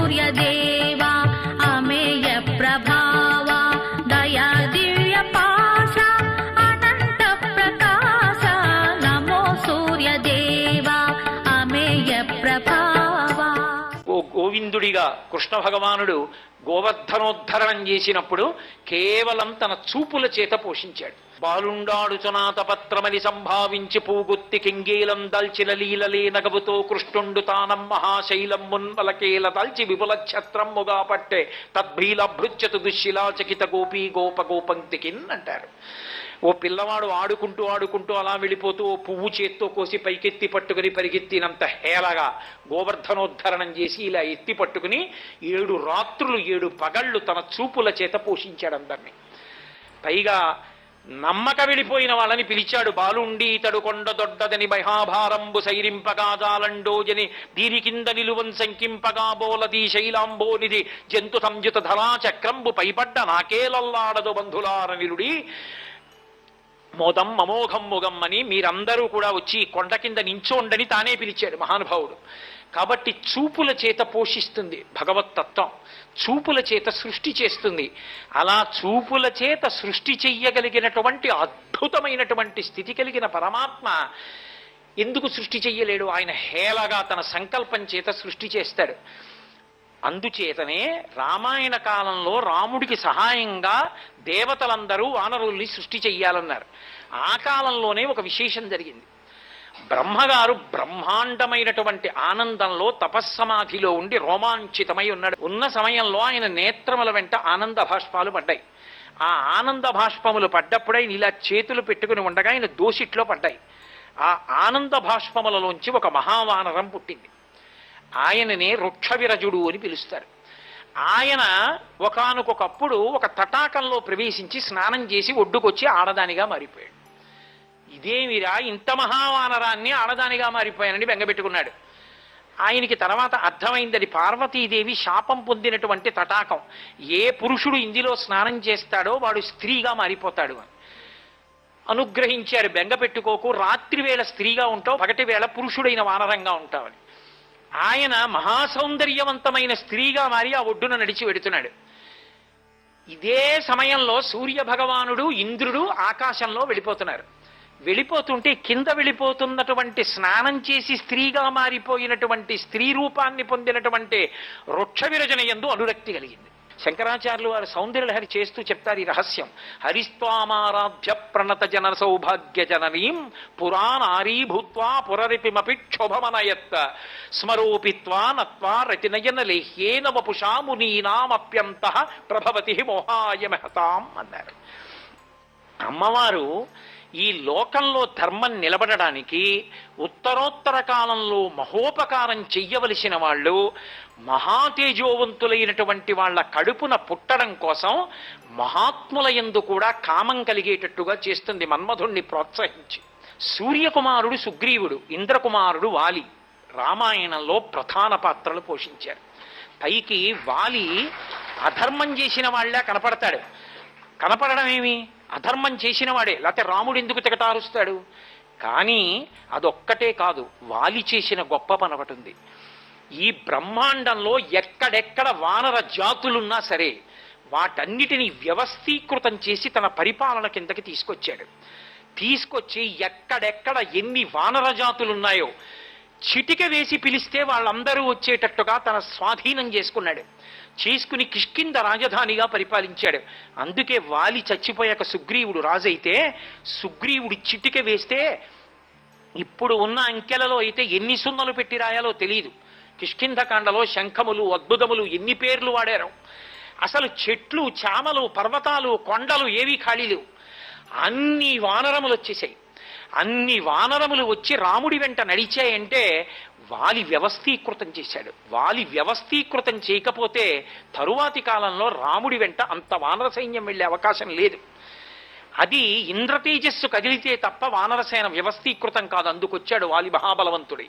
సూర్యదేవా అమేయ ప్రభావా దయా దివ్య పాశ అనంత ప్రకాశ నమో సూర్యదేవా అమేయ ప్రభావా. ఓ గోవిందుడిగా కృష్ణ భగవానుడు గోవర్ధనోద్ధరణం చేసినప్పుడు కేవలం తన చూపుల చేత పోషించాడు. బాలుండాడుచునాత పత్రమని సంభావించి పూగుత్తి కింగీలం దల్చిన లీలలే నగవుతో కృష్ణుండు తానం మహాశైలం మున్వలకేల దల్చి విపుల ఛత్రమ్ముగా పట్టే తద్భీల భృత్యతు దుశ్శిలాచకిత గోపీ గోప గోపంక్తికిన్ అంటారు. ఓ పిల్లవాడు ఆడుకుంటూ ఆడుకుంటూ అలా వెళ్ళిపోతూ ఓ పువ్వు చేత్తో కోసి పైకెత్తి పట్టుకుని పరిగెత్తినంత హేళగా గోవర్ధనోద్ధరణం చేసి ఇలా ఎత్తి పట్టుకుని 7 రాత్రులు 7 పగళ్ళు తన చూపుల చేత పోషించాడు అందరినీ. పైగా నమ్మక వెళ్ళిపోయిన వాళ్ళని పిలిచాడు. బాలుండి ఇతడు కొండ దొడ్డదని మహాభారంబు సైరింపగా జాలండోజని దీని కింద నిలువం సంకింపగా బోలది శైలాంబోనిది జంతు సంయుత ధరా చక్రంబు పైపడ్డ నాకేలల్లాడదు బంధులారనిలుడి మోదం అమోఘం మొగమ్మని మీరందరూ కూడా వచ్చి కొండ కింద నించోండని తానే పిలిచాడు మహానుభావుడు. కాబట్టి చూపుల చేత పోషిస్తుంది భగవత్తత్వం, చూపుల చేత సృష్టి చేస్తుంది. అలా చూపుల చేత సృష్టి చెయ్యగలిగినటువంటి అద్భుతమైనటువంటి స్థితి కలిగిన పరమాత్మ ఎందుకు సృష్టి చెయ్యలేడు? ఆయన హేళగా తన సంకల్పం చేత సృష్టి చేస్తాడు. అందుచేతనే రామాయణ కాలంలో రాముడికి సహాయంగా దేవతలందరూ వానరుల్ని సృష్టి చెయ్యాలన్నారు. ఆ కాలంలోనే ఒక విశేషం జరిగింది. బ్రహ్మగారు బ్రహ్మాండమైనటువంటి ఆనందంలో తపస్సమాధిలో ఉండి రోమాంచితమై ఉన్నాడు. ఉన్న సమయంలో ఆయన నేత్రముల వెంట ఆనంద భాష్పాలు పడ్డాయి. ఆ ఆనంద భాష్పములు పడ్డప్పుడే ఇలా చేతులు పెట్టుకుని ఉండగా ఆయన దోషిట్లో పడ్డాయి. ఆ ఆనంద భాష్పములలోంచి ఒక మహావానరం పుట్టింది. ఆయననే వృక్షవిరజుడు అని పిలుస్తారు. ఆయన ఒకానొకప్పుడు ఒక తటాకంలో ప్రవేశించి స్నానం చేసి ఒడ్డుకొచ్చి ఆడదానిగా మారిపోయాడు. ఇదేమిరా ఇంత మహావానరాన్ని ఆడదానిగా మారిపోయానని బెంగపెట్టుకున్నాడు. ఆయనకి తర్వాత అర్థమైందని పార్వతీదేవి శాపం పొందినటువంటి తటాకం, ఏ పురుషుడు ఇందులో స్నానం చేస్తాడో వాడు స్త్రీగా మారిపోతాడు అని అనుగ్రహించారు. బెంగపెట్టుకోకు, రాత్రి వేళ స్త్రీగా ఉంటావు, పగటి వేళ పురుషుడైన వానరంగా ఉంటావని. ఆయన మహాసౌందర్యవంతమైన స్త్రీగా మారి ఆ ఒడ్డున నడిచి వెడుతున్నాడు. ఇదే సమయంలో సూర్య భగవానుడు ఇంద్రుడు ఆకాశంలో వెళ్ళిపోతున్నారు. వెళ్ళిపోతుంటే కింద వెళ్ళిపోతున్నటువంటి స్నానం చేసి స్త్రీగా మారిపోయినటువంటి స్త్రీ రూపాన్ని పొందినటువంటి వృక్షవిరజన యందు అనురక్తి కలిగింది. శంకరాచార్యులు వారు సౌందర్యలహరి చేస్తూ చెప్తారు ఈ రహస్యం. హరిస్వామారాధ్య ప్రణత జన సౌభాగ్య జననీం పురాణారీ భూత్వా పురరిపిమపి క్షోభమనయత్ స్మరోపిత్వా నత్వా రతినయన లేహ్యేన వపుషా మునీనామప్యంతః ప్రభవతి మోహాయ మహతాం అన్నారు. అమ్మవారు ఈ లోకంలో ధర్మం నిలబడడానికి ఉత్తరోత్తర కాలంలో మహోపకారం చెయ్యవలసిన వాళ్ళు మహాతేజోవంతులైనటువంటి వాళ్ళ కడుపున పుట్టడం కోసం మహాత్ముల యందు కూడా కామం కలిగేటట్టుగా చేస్తుంది మన్మధుణ్ణి ప్రోత్సహించి. సూర్యకుమారుడు సుగ్రీవుడు, ఇంద్రకుమారుడు వాలి రామాయణంలో ప్రధాన పాత్రలు పోషించారు. పైకి వాలి అధర్మం చేసిన వాళ్ళ కనపడతాడు. కనపడడం ఏమి? అధర్మం చేసిన వాడే, లేకపోతే రాముడు ఎందుకు తెగటారుస్తాడు? కానీ అదొక్కటే కాదు, వాలి చేసిన గొప్ప పని ఒకటి ఉంది. ఈ బ్రహ్మాండంలో ఎక్కడెక్కడ వానర జాతులున్నా సరే వాటన్నిటినీ వ్యవస్థీకృతం చేసి తన పరిపాలన కిందకి తీసుకొచ్చాడు. తీసుకొచ్చి ఎక్కడెక్కడ ఎన్ని వానర జాతులున్నాయో చిటిక వేసి పిలిస్తే వాళ్ళందరూ వచ్చేటట్టుగా తన స్వాధీనం చేసుకున్నాడు. చేసుకుని కిష్కింద రాజధానిగా పరిపాలించాడు. అందుకే వాలి చచ్చిపోయాక సుగ్రీవుడు రాజైతే సుగ్రీవుడు చిటిక వేస్తే ఇప్పుడు ఉన్న అంకెలలో అయితే ఎన్ని సున్నలు పెట్టి రాయాలో తెలియదు. కిష్కింధకాండలో శంఖములు అద్భుతములు ఎన్ని పేర్లు వాడారు. అసలు చెట్లు చామలు పర్వతాలు కొండలు ఏవి ఖాళీ లేవు. అన్ని వానరములు వచ్చేసాయి. అన్ని వానరములు వచ్చి రాముడి వెంట నడిచాయంటే వాలి వ్యవస్థీకృతం చేశాడు. వాలి వ్యవస్థీకృతం చేయకపోతే తరువాతి కాలంలో రాముడి వెంట అంత వానర సైన్యం వెళ్ళే అవకాశం లేదు. అది ఇంద్రతేజస్సు కదిలితే తప్ప వానరసేన వ్యవస్థీకృతం కాదు. అందుకొచ్చాడు వాలి మహాబలవంతుడి.